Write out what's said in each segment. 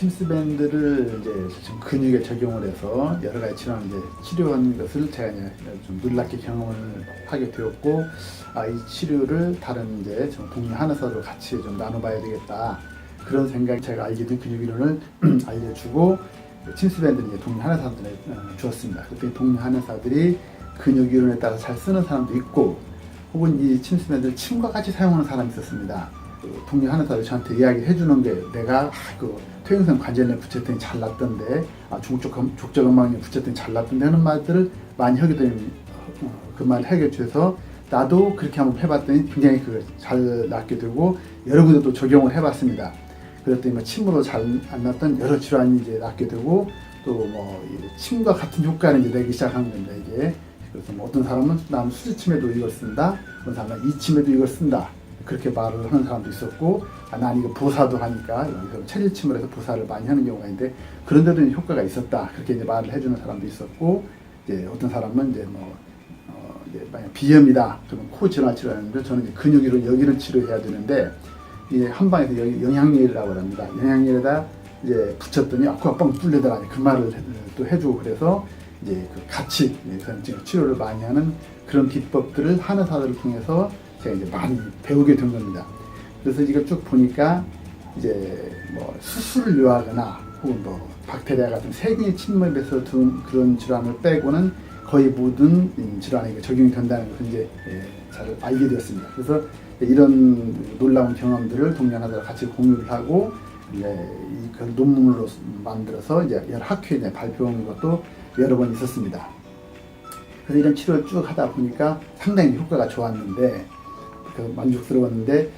침스밴드를 이제 지금 근육에 적용을 해서 여러 가지 질환을 이제 치료하는 것을 제가 이제 좀 놀랍게 경험을 하게 되었고, 이 치료를 다른 이제 좀 동료 한의사도 같이 좀 나눠봐야 되겠다. 그런 생각이 제가 알게 된 근육 이론을 알려주고, 침스밴드를 이제 동료 한의사들에 주었습니다. 그때 동료 한의사들이 근육 이론에 따라 잘 쓰는 사람도 있고, 혹은 이 침스밴드를 침과 같이 사용하는 사람이 있었습니다. 동료 한의사들이 저한테 이야기를 해주는 게, 내가 그 퇴행성 관절염 붙였더니 잘 났던데, 족저근막염 붙였더니 잘 났던데 하는 말들을 많이 하게 되면 그 말을 해결해 줘서 나도 그렇게 한번 해봤더니 굉장히 잘 낫게 되고, 여러 군데도 적용을 해봤습니다. 그랬더니 뭐 침으로 잘 안 났던 여러 질환이 이제 낫게 되고, 또 뭐 침과 같은 효과를 이제 내기 시작하는 겁니다, 이게. 그래서 뭐 어떤 사람은 나는 수지침에도 이걸 쓴다, 어떤 사람은 이침에도 이걸 쓴다, 그렇게 말을 하는 사람도 있었고, 난 이거 보사도 하니까 여기서 체질침을 해서 보사를 많이 하는 경우가 있는데, 그런데도 효과가 있었다, 그렇게 이제 말을 해주는 사람도 있었고, 이제 어떤 사람은 이제 이제 만약 비염이다 그러면 코 질환 치료하는데, 저는 이제 근육으로 여기를 치료해야 되는데, 이제 한방에서 여기 영양열이라고 합니다. 영양열에다 이제 붙였더니 코가 뻥 뚫리더라, 그 말을 또 해주고, 그래서 이제 같이 치료를 많이 하는 그런 기법들을 한의사들을 통해서 제가 이제 많이 배우게 된 겁니다. 그래서 이걸 쭉 보니까 이제 뭐 수술을 요하거나 혹은 뭐 박테리아 같은 세균이 침입해서 든 그런 질환을 빼고는 거의 모든 질환에 적용이 된다는 것을 이제 잘 알게 되었습니다. 그래서 이런 놀라운 경험들을 동료 한의사들과 같이 공유를 하고, 그 논문으로 만들어서 이제 여러 학회에 발표한 것도 여러 번 있었습니다. 그래서 이런 치료를 쭉 하다 보니까 상당히 효과가 좋았는데, 만족스러웠는데,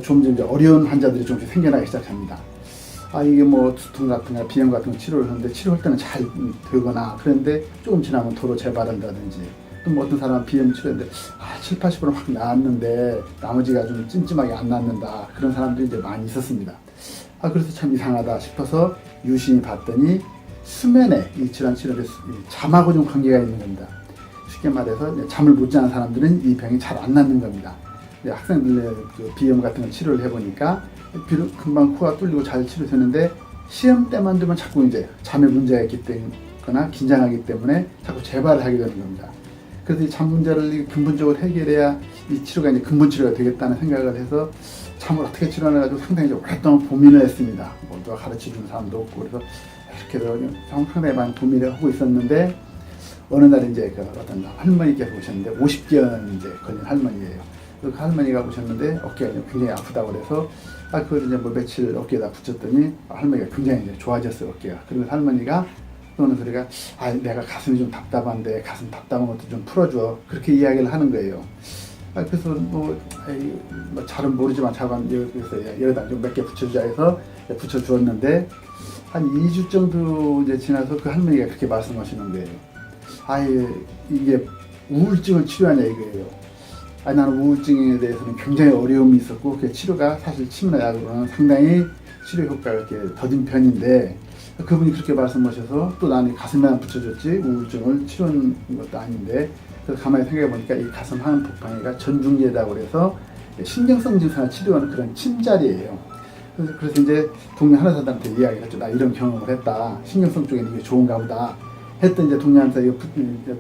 점점 이제 어려운 환자들이 조금씩 생겨나기 시작합니다. 이게 뭐 두통 같은 거, 비염 같은 거 치료를 하는데, 치료할 때는 잘 되거나, 그런데 조금 지나면 도로 재발한다든지, 또 뭐 어떤 사람은 비염 치료했는데 7, 80%는 확 나았는데 나머지가 좀 찜찜하게 안 낫는다, 그런 사람들이 이제 많이 있었습니다. 그래서 참 이상하다 싶어서 유심히 봤더니, 수면에 이 질환 치료에 잠하고 좀 관계가 있는 겁니다. 쉽게 말해서 잠을 못 자는 사람들은 이 병이 잘 안 낫는 겁니다. 학생들의 그 비염 같은 걸 치료를 해보니까 금방 코가 뚫리고 잘 치료되는데, 시험 때만 되면 자꾸 이제 잠에 문제가 있기 때문에, 긴장하기 때문에 자꾸 재발을 하게 되는 겁니다. 그래서 이 잠 문제를 근본적으로 해결해야 이 치료가 이제 근본 치료가 되겠다는 생각을 해서 잠을 어떻게 치료하나 가지고 상당히 오랫동안 고민을 했습니다. 뭐 누가 가르쳐 주는 사람도 없고, 그래서 이렇게 해서 상당히 많이 고민을 하고 있었는데, 어느 날 이제 어떤 할머니께서 오셨는데, 50개월 이제 걸린 할머니예요. 그 할머니가 오셨는데 어깨가 굉장히 아프다고 그래서 그걸 이제 뭐 며칠 어깨에다 붙였더니 할머니가 굉장히 이제 좋아졌어요, 어깨가. 그러면서 할머니가 또는 소리가, 내가 가슴이 좀 답답한데 가슴 답답한 것도 좀 풀어줘, 그렇게 이야기를 하는 거예요. 그래서 뭐 잘은 모르지만 자관 여기서 여기다 좀 몇 개 붙여주자 해서 붙여주었는데, 한 2주 정도 이제 지나서 그 할머니가 그렇게 말씀하시는 거예요. 이게 우울증을 치료하냐 이거예요. 나는 우울증에 대해서는 굉장히 어려움이 있었고, 그 치료가 사실 침이나 약으로는 상당히 치료 효과가 이렇게 더딘 편인데, 그분이 그렇게 말씀하셔서 또 나는 가슴에만 붙여줬지 우울증을 치료하는 것도 아닌데, 그래서 가만히 생각해 보니까 이 가슴 하안폭풍이가 전중제라고 해서 신경성 증상을 치료하는 그런 침자리예요. 그래서 이제 동료 한의사들한테 이야기를 했죠. 나 이런 경험을 했다, 신경성 쪽에는 이게 좋은가 보다 했더니, 이제 동료 한의사 이거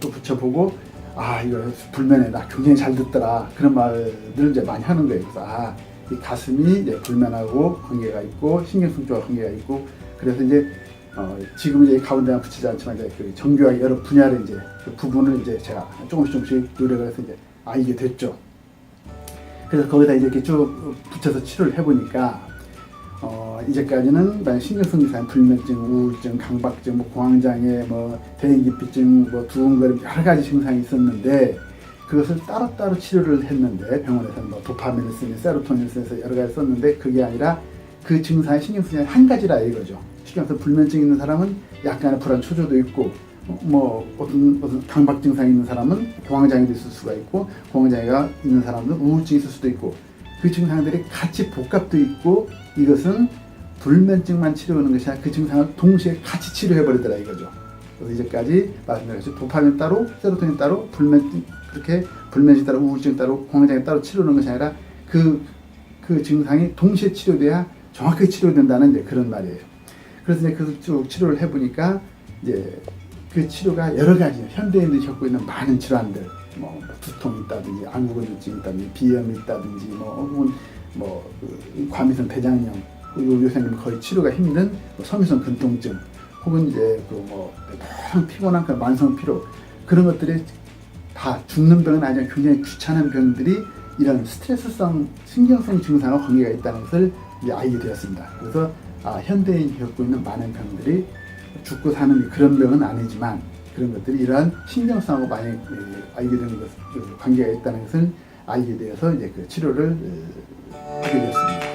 또 붙여보고, 이거 불면에 나 굉장히 잘 듣더라, 그런 말들을 이제 많이 하는 거예요. 그래서 이 가슴이 이제 불면하고 관계가 있고 신경성 쪽과 관계가 있고, 그래서 이제 지금 이제 가운데만 붙이지 않지만 이제 그 정교하게 여러 분야를 이제 그 부분을 이제 제가 조금씩 노력을 해서 이제 이게 됐죠. 그래서 거기다 이제 이렇게 쭉 붙여서 치료를 해보니까, 이제까지는 신경성 증상, 불면증, 우울증, 강박증, 공황장애, 대인기피증, 두근거림, 여러 가지 증상이 있었는데, 그것을 따로따로 치료를 했는데, 병원에서는 도파민을 쓰니 세로토닌을 써서 여러 가지 썼는데, 그게 아니라 그 증상의 신경성 증상이 한 가지라 이거죠. 신경성 불면증 있는 사람은 약간의 불안 초조도 있고, 어떤 강박 증상이 있는 사람은 공황장애도 있을 수가 있고, 공황장애가 있는 사람은 우울증이 있을 수도 있고, 그 증상들이 같이 복합도 있고, 이것은 불면증만 치료하는 것이 아니라 그 증상을 동시에 같이 치료해버리더라 이거죠. 그래서 이제까지 말씀드렸죠. 도파민 따로, 세로토닌 따로, 그렇게 불면증 따로, 우울증 따로, 공황장애 따로 치료하는 것이 아니라 그 증상이 동시에 치료돼야 정확하게 치료된다는 이제 그런 말이에요. 그래서 이제 그 쭉 치료를 해보니까 이제 그 치료가 여러 가지 현대인들이 겪고 있는 많은 질환들, 뭐 두통이 있다든지 안구건조증이 있다든지 비염이 있다든지 혹은 과민성 대장염, 요새는 거의 치료가 힘든 섬유성 근통증, 혹은 이제 항상 피곤한 그 만성 피로, 그런 것들이 다 죽는 병은 아니라 굉장히 귀찮은 병들이 이런 스트레스성 신경성 증상과 관계가 있다는 것을 이제 알게 되었습니다. 그래서 현대인이 겪고 있는 많은 병들이 죽고 사는 그런 병은 아니지만 그런 것들이 이러한 신경성하고 많이 알게 되는 것, 관계가 있다는 것을 알게 되어서 이제 그 치료를 하게 되었습니다.